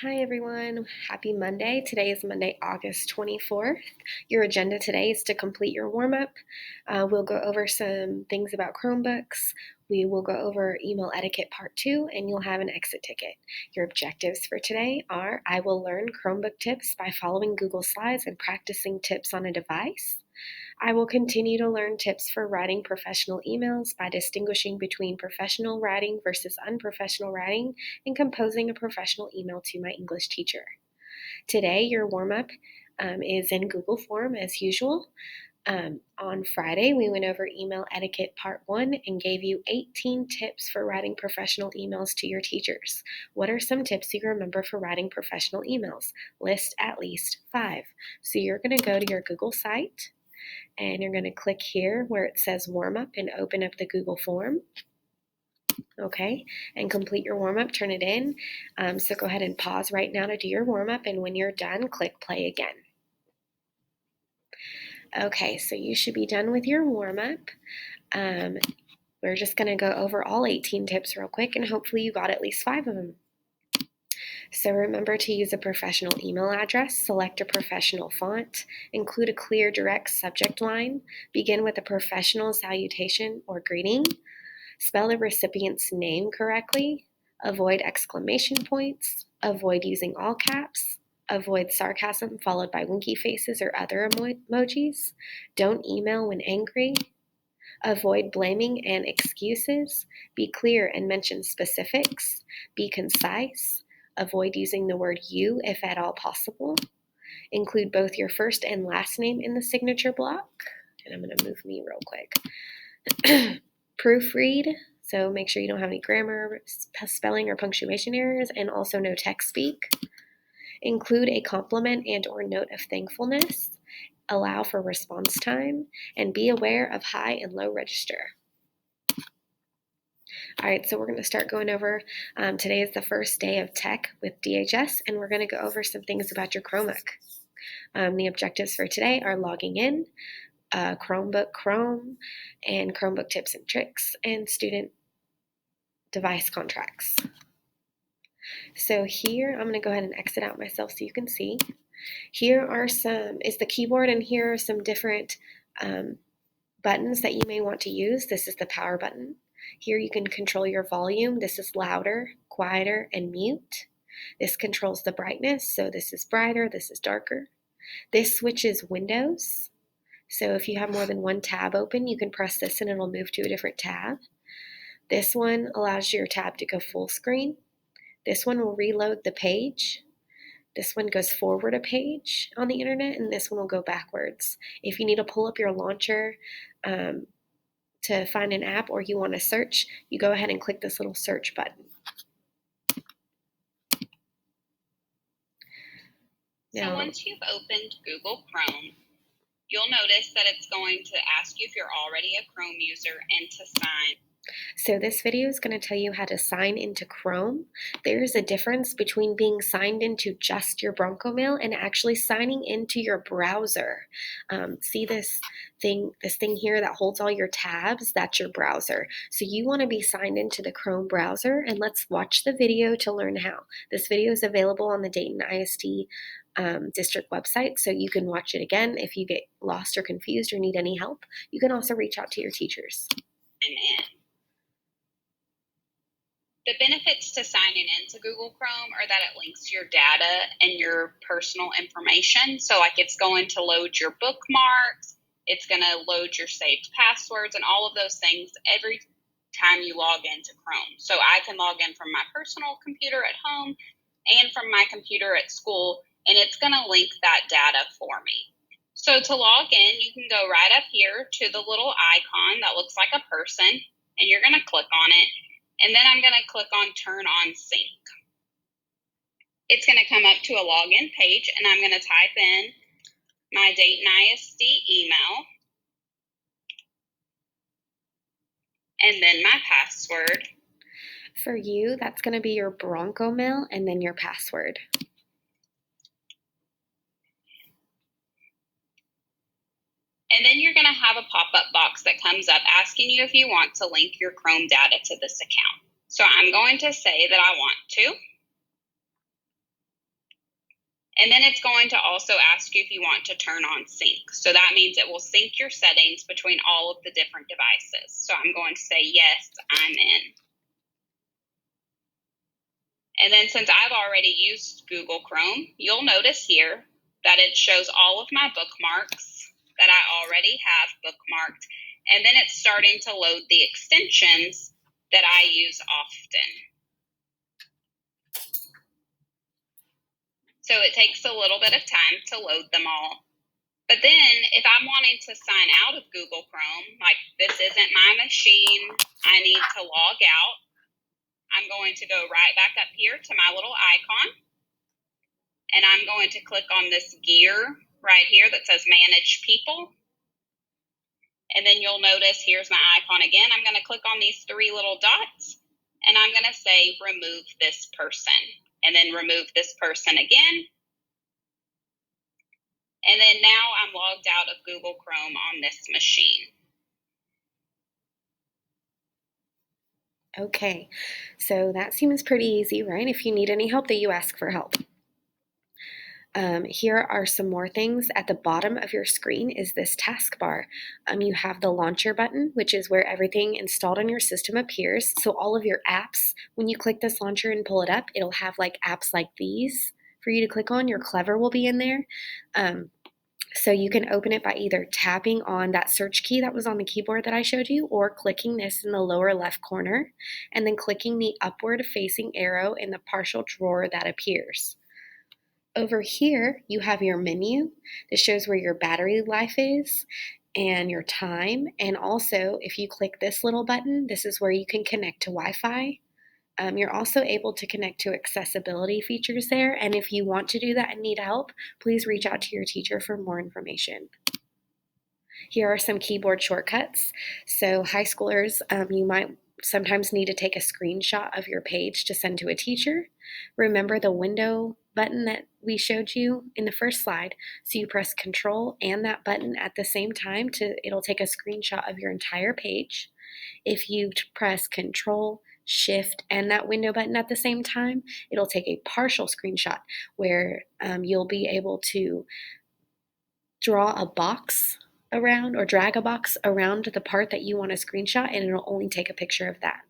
Hi everyone, happy Monday. Today is Monday, August 24th. Your agenda today is to complete your warm-up. We'll go over some things about Chromebooks. We will go over email etiquette part 2, and you'll have an exit ticket. Your objectives for today are: I will learn Chromebook tips by following Google Slides and practicing tips on a device. I will continue to learn tips for writing professional emails by distinguishing between professional writing versus unprofessional writing and composing a professional email to my English teacher. Today, your warm up is in Google Form as usual. On Friday, we went over email etiquette part 1 and gave you 18 tips for writing professional emails to your teachers. What are some tips you remember for writing professional emails? List at least 5. So you're going to go to your Google site and you're going to click here where it says warm up and open up the Google form. Okay, and complete your warm up, turn it in. So go ahead and pause right now to do your warm up, and when you're done, click play again. Okay, so you should be done with your warm up. We're just going to go over all 18 tips real quick, and hopefully you got at least 5 of them. So remember to use a professional email address, select a professional font, include a clear, direct subject line, begin with a professional salutation or greeting, spell the recipient's name correctly, avoid exclamation points, avoid using all caps, avoid sarcasm followed by winky faces or other emojis, don't email when angry, avoid blaming and excuses, be clear and mention specifics, be concise, avoid using the word you if at all possible, include both your first and last name in the signature block, and I'm going to move me real quick. Proofread, so make sure you don't have any grammar, spelling, or punctuation errors, and also no text speak. Include a compliment and or note of thankfulness. Allow for response time, and be aware of high and low register. All right, so we're going to start going over, today is the first day of tech with DHS, and we're going to go over some things about your Chromebook. The objectives for today are logging in, Chromebook Chrome, and Chromebook tips and tricks, and student device contracts. So here, I'm going to go ahead and exit out myself so you can see. Here is the keyboard, and here are some different buttons that you may want to use. This is the power button. Here you can control your volume. This is louder, quieter, and mute. This controls the brightness, so this is brighter, this is darker. This switches windows. So if you have more than one tab open, you can press this and it'll move to a different tab. This one allows your tab to go full screen. This one will reload the page. This one goes forward a page on the internet, and this one will go backwards. If you need to pull up your launcher to find an app, or you want to search, you go ahead and click this little search button. So once you've opened Google Chrome, you'll notice that it's going to ask you if you're already a Chrome user and to sign. So this video is going to tell you how to sign into Chrome. There's a difference between being signed into just your Bronco Mail and actually signing into your browser. See this thing here that holds all your tabs? That's your browser. So you want to be signed into the Chrome browser, and let's watch the video to learn how. This video is available on the Dayton ISD district website, so you can watch it again if you get lost or confused or need any help. You can also reach out to your teachers. The benefits to signing into Google Chrome are that it links your data and your personal information. So like it's going to load your bookmarks, it's going to load your saved passwords and all of those things every time you log into Chrome. So I can log in from my personal computer at home and from my computer at school, and it's going to link that data for me. So to log in, you can go right up here to the little icon that looks like a person, and you're going to click on it. And then I'm going to click on Turn on Sync. It's going to come up to a login page, and I'm going to type in my Dayton ISD email, and then my password. For you, that's going to be your Bronco Mail and then your password. And then you're going to have a pop-up box that comes up asking you if you want to link your Chrome data to this account. So I'm going to say that I want to. And then it's going to also ask you if you want to turn on sync. So that means it will sync your settings between all of the different devices. So I'm going to say, yes, I'm in. And then since I've already used Google Chrome, you'll notice here that it shows all of my bookmarks that I already have bookmarked. And then it's starting to load the extensions that I use often. So it takes a little bit of time to load them all. But then if I'm wanting to sign out of Google Chrome, like this isn't my machine, I need to log out, I'm going to go right back up here to my little icon. And I'm going to click on this gear right here that says Manage People. And then you'll notice here's my icon again. I'm going to click on these three little dots, and I'm going to say Remove this person. And then remove this person again. And then now I'm logged out of Google Chrome on this machine. Okay, so that seems pretty easy, right? If you need any help, that you ask for help. Here are some more things. At the bottom of your screen is this taskbar. You have the launcher button, which is where everything installed on your system appears. So all of your apps, when you click this launcher and pull it up, it'll have like apps like these for you to click on. Your Clever will be in there. So you can open it by either tapping on that search key that was on the keyboard that I showed you, or clicking this in the lower left corner, and then clicking the upward facing arrow in the partial drawer that appears. Over here, you have your menu that shows where your battery life is and your time. And also, if you click this little button, this is where you can connect to Wi-Fi. You're also able to connect to accessibility features there. And if you want to do that and need help, please reach out to your teacher for more information. Here are some keyboard shortcuts. So high schoolers, you might sometimes need to take a screenshot of your page to send to a teacher. Remember the window button that we showed you in the first slide. So you press Control and that button at the same time it'll take a screenshot of your entire page. If you press Control, Shift, and that window button at the same time, it'll take a partial screenshot where you'll be able to draw a box around or drag a box around the part that you want to screenshot, and it'll only take a picture of that.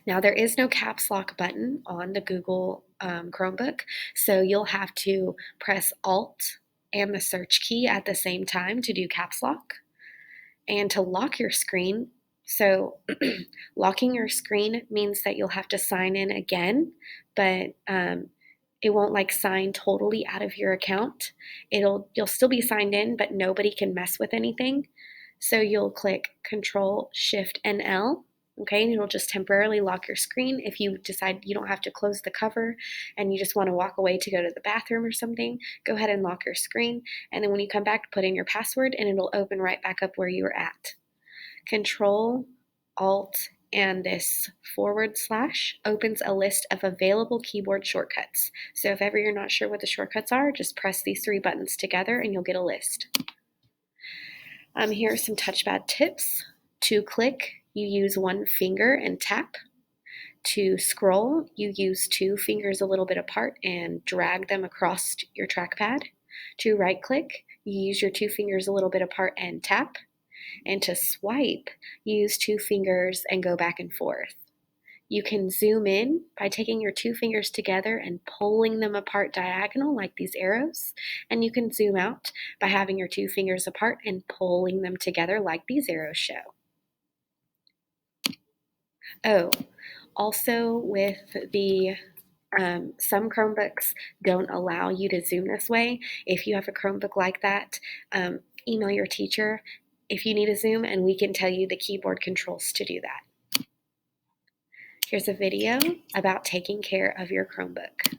Now, there is no caps lock button on the Google Chromebook, so you'll have to press Alt and the search key at the same time to do caps lock. And to lock your screen, so locking your screen means that you'll have to sign in again, but it won't like sign totally out of your account. You'll still be signed in, but nobody can mess with anything. So you'll click Control, Shift, and L. Okay, and it'll just temporarily lock your screen. If you decide you don't have to close the cover and you just want to walk away to go to the bathroom or something, go ahead and lock your screen. And then when you come back, put in your password and it'll open right back up where you were at. Control, Alt, and this / opens a list of available keyboard shortcuts. So if ever you're not sure what the shortcuts are, just press these three buttons together and you'll get a list. Here are some touchpad tips. To click, you use one finger and tap. To scroll, you use two fingers a little bit apart and drag them across your trackpad. To right click, you use your two fingers a little bit apart and tap. And to swipe, use two fingers and go back and forth. You can zoom in by taking your two fingers together and pulling them apart diagonal like these arrows. And you can zoom out by having your two fingers apart and pulling them together like these arrows show. Oh, also with the some Chromebooks don't allow you to zoom this way. If you have a Chromebook like that, email your teacher if you need a zoom, and we can tell you the keyboard controls to do that. Here's a video about taking care of your Chromebook.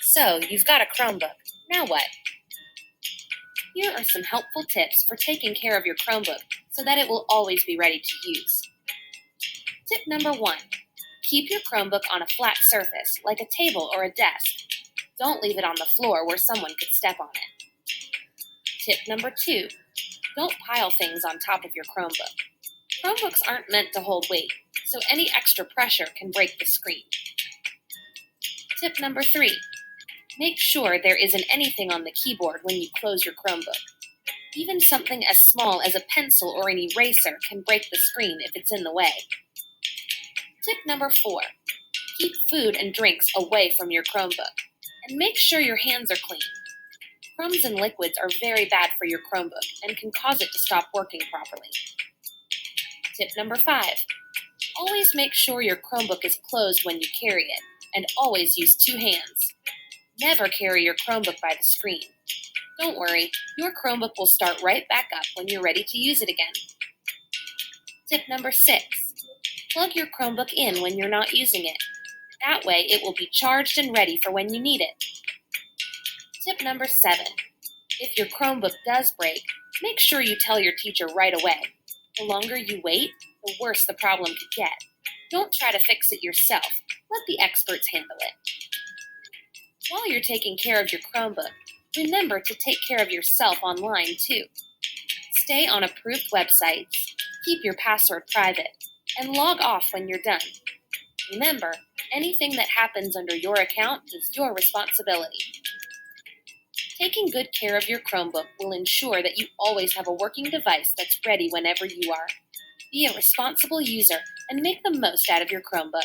So, you've got a Chromebook. Now what? Here are some helpful tips for taking care of your Chromebook so that it will always be ready to use. Tip number 1. Keep your Chromebook on a flat surface, like a table or a desk. Don't leave it on the floor where someone could step on it. Tip number 2. Don't pile things on top of your Chromebook. Chromebooks aren't meant to hold weight, so any extra pressure can break the screen. Tip number 3. Make sure there isn't anything on the keyboard when you close your Chromebook. Even something as small as a pencil or an eraser can break the screen if it's in the way. Tip number 4. Keep food and drinks away from your Chromebook, and make sure your hands are clean. Crumbs and liquids are very bad for your Chromebook and can cause it to stop working properly. Tip number 5. Always make sure your Chromebook is closed when you carry it, and always use 2 hands. Never carry your Chromebook by the screen. Don't worry, your Chromebook will start right back up when you're ready to use it again. Tip number 6. Plug your Chromebook in when you're not using it. That way it will be charged and ready for when you need it. Tip number 7. If your Chromebook does break, make sure you tell your teacher right away. The longer you wait, the worse the problem could get. Don't try to fix it yourself. Let the experts handle it. While you're taking care of your Chromebook, remember to take care of yourself online too. Stay on approved websites, keep your password private, and log off when you're done. Remember, anything that happens under your account is your responsibility. Taking good care of your Chromebook will ensure that you always have a working device that's ready whenever you are. Be a responsible user and make the most out of your Chromebook.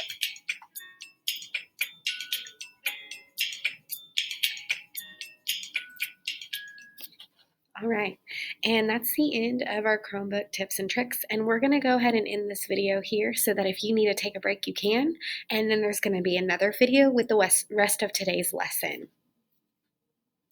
All right, and that's the end of our Chromebook tips and tricks, and we're going to go ahead and end this video here so that if you need to take a break, you can, and then there's going to be another video with the rest of today's lesson.